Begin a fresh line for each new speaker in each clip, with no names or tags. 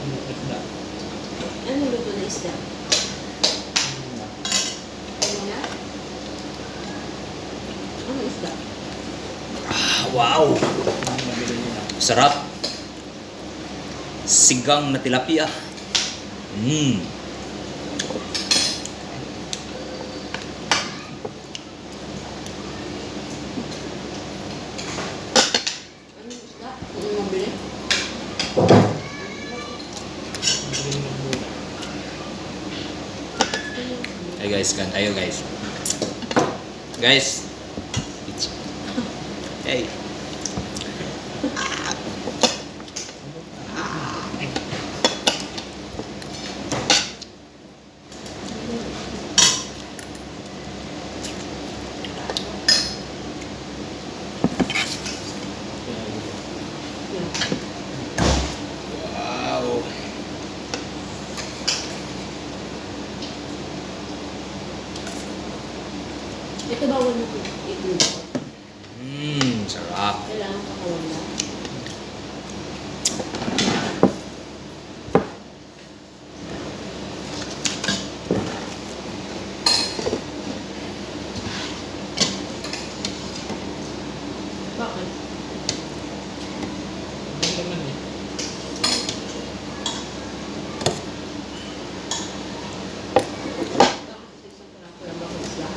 Isda.
Ano luto na isda? Ano na? Ano isda?
Wow!
Nabili nila.
Sarap! Sigang na tilapia.
Ano isda? Ano mabili?
Nabili ng mula.
Hey guys, kan tayo guys. Guys. Hey. Wow.
Ito bawal mo ito.
Sarap.
Kailangan pakawal na. Bakit?
Ano naman eh.
Bakit sa isang piraso lang bakit isda?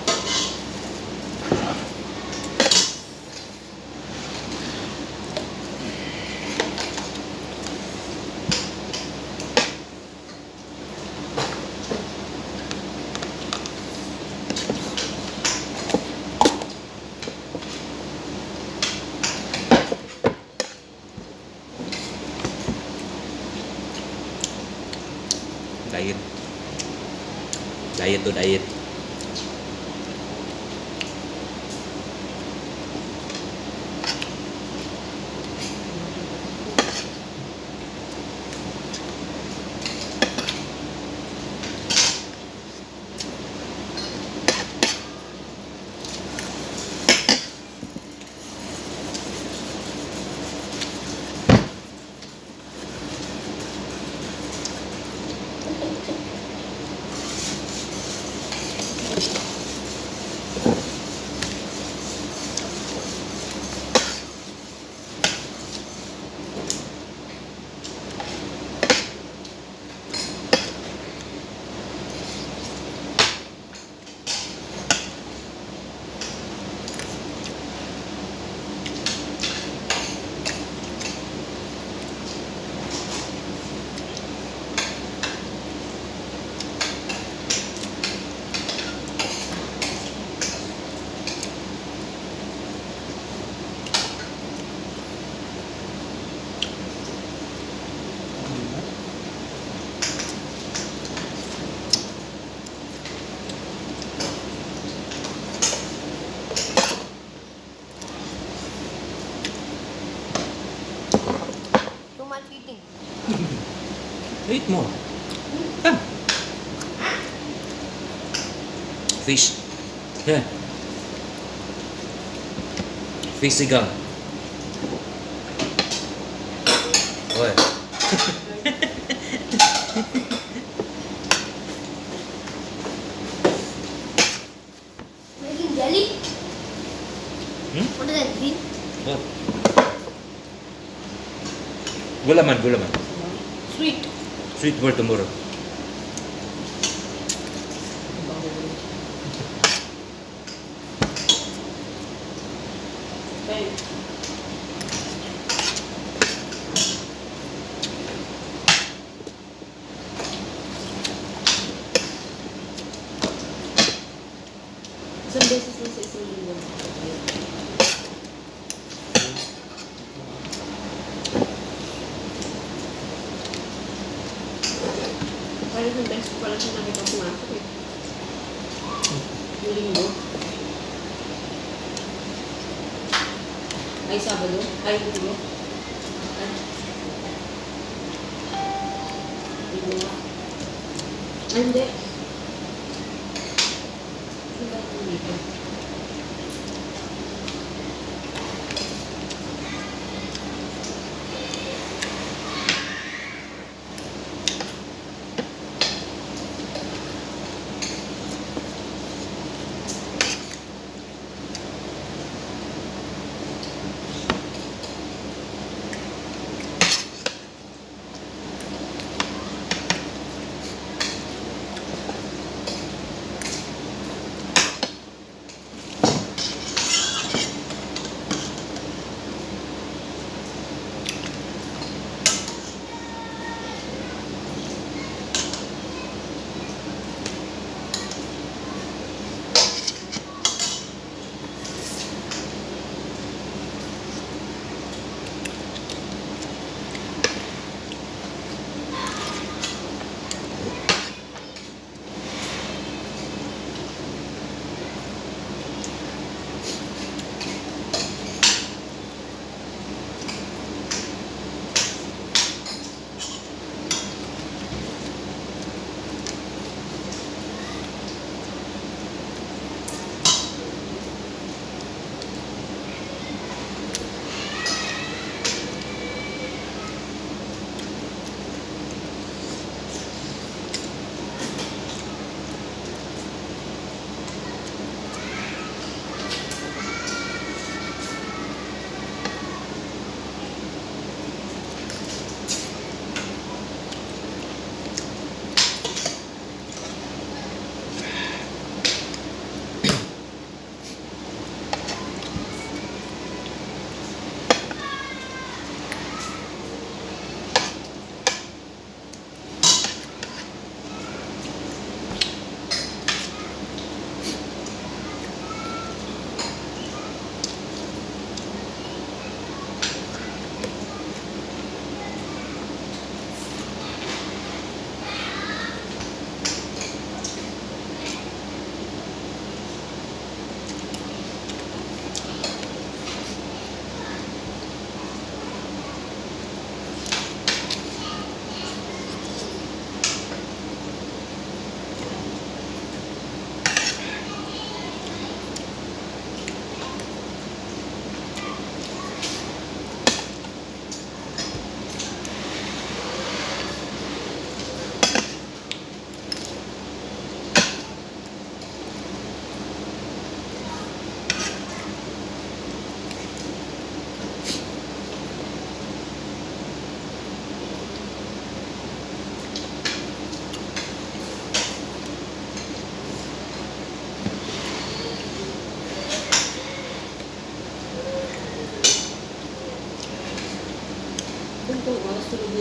Diet. Diet to diet.
Tumalpiting.
Eat more. Come. Fish. Yeah. Fish sigang. Oy.
Naging jelly? What does that mean?
What? Gulaman, gulaman.
Sweet.
Sweet for tomorrow.
Okay. Isang beses lang sa isang linggo. Parang isang beses pala siya nakita pumasok eh. Yung linggo. Ay, Sabado. Ay, linggo. Ay. Linggo nga. Ay, hindi. Sila yung dito.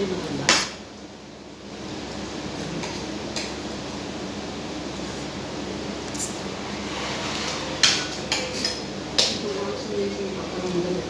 maganda. Ito mga sinisipa pa ng ganun.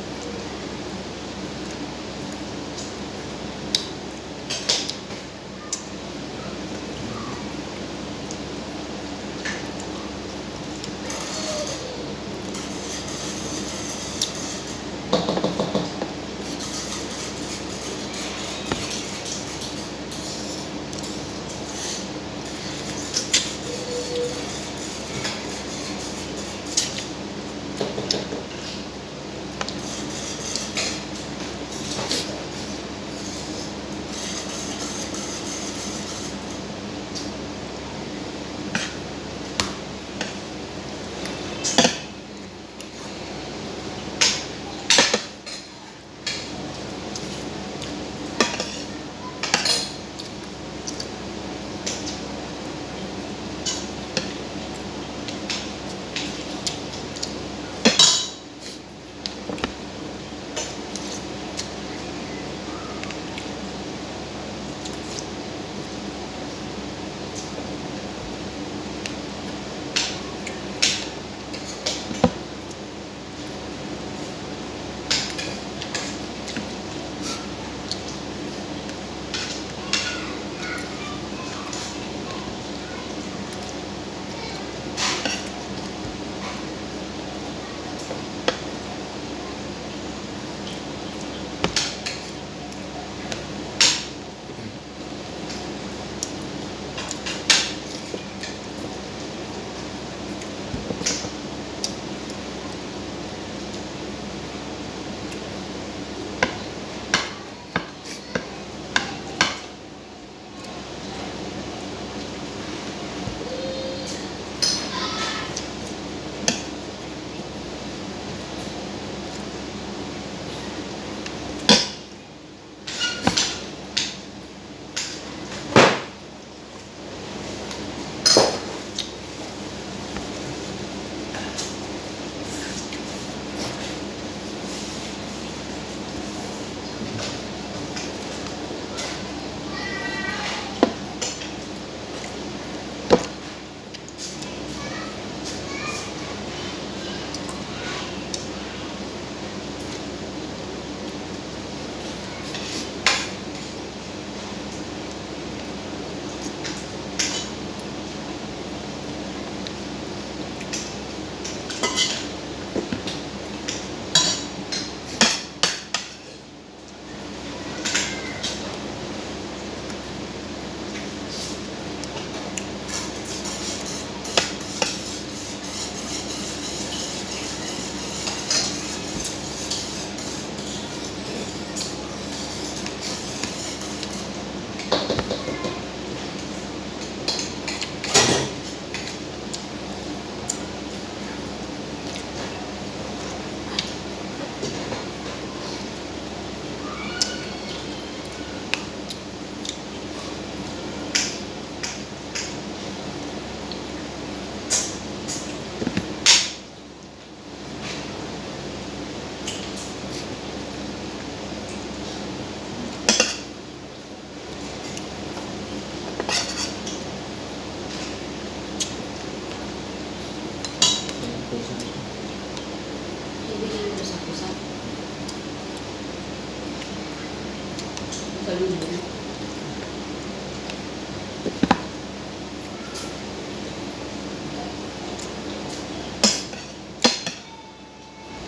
Salubong.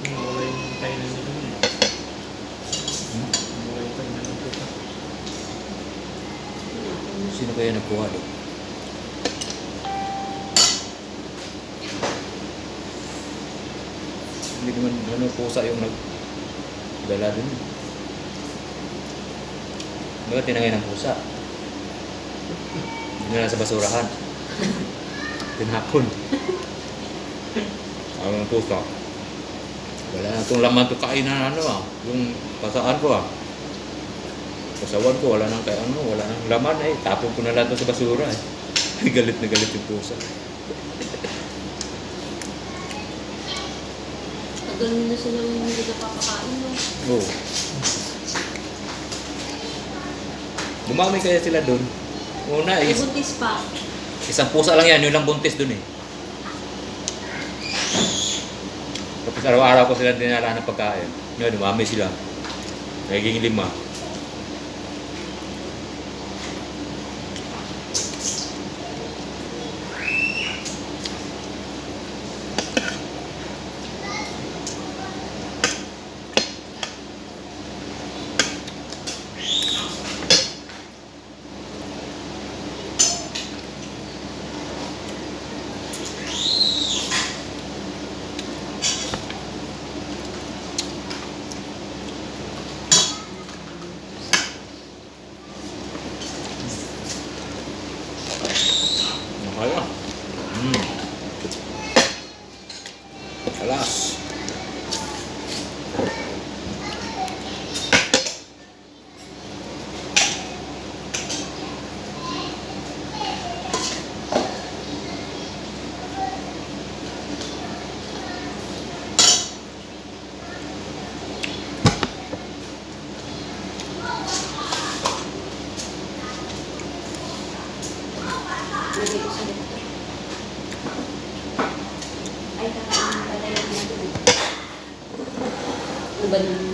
Wala yung kainan nila eh. Wala yung kainan ng puta.
Sino kaya nagkuha doon? Hindi naman ano pusa yung nagdala doon. Bakit tinangay ng pusa? Hindi na sa basurahan. Tinapon. Ang pusa. Wala na itong laman ito kainan ano ah. Yung pasaan ko ah. Pasawan ko, wala nang kay ano, wala nang laman eh. Tapon ko na lahat sa basura eh. Galit na galit yung pusa.
Tagal na silang hindi napapakain, no?
Oo. Dumami kaya sila doon. Una,
May buntis pa.
isang pusa lang yan, yun lang buntis doon eh. Tapos araw-araw ko sila dinala ng pagkain. Ngayon, dumami sila. Nagiging 5. Kaya. Alas.
Lagay ko sa dito. Ay, kakain pala yung mga dito. Ano ba naman?